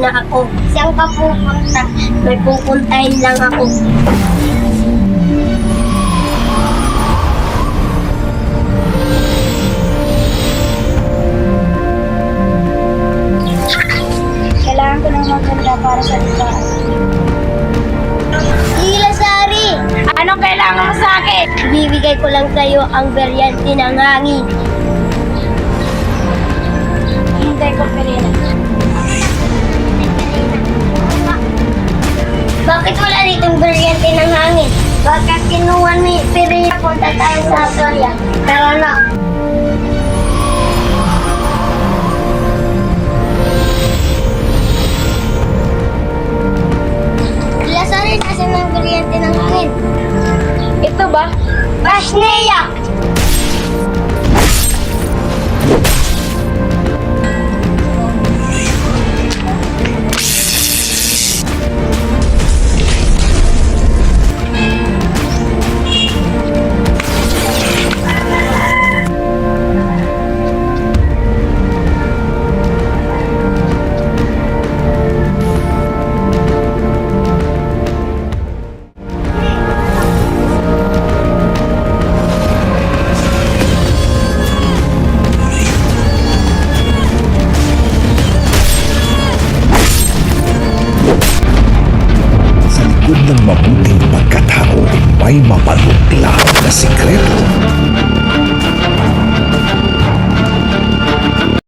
na ako. Saan ka pupunta? May pupuntahin lang ako. Kailangan ko ng maganda para sa litaan. Sari! Anong kailangan mo sa akin? Bibigay ko lang sa'yo ang beryante ng hangin. Hintay ko, Perina. Bakit wala ditong beryante ng hangin? Bakit kinuha ni Perina? Punta tayo sa Soria. Tara na. Sari, nasan ang beryante ng hangin? Ito ba? Basneya! Ng mabuting pagkatao may mapagluklaw na sikreto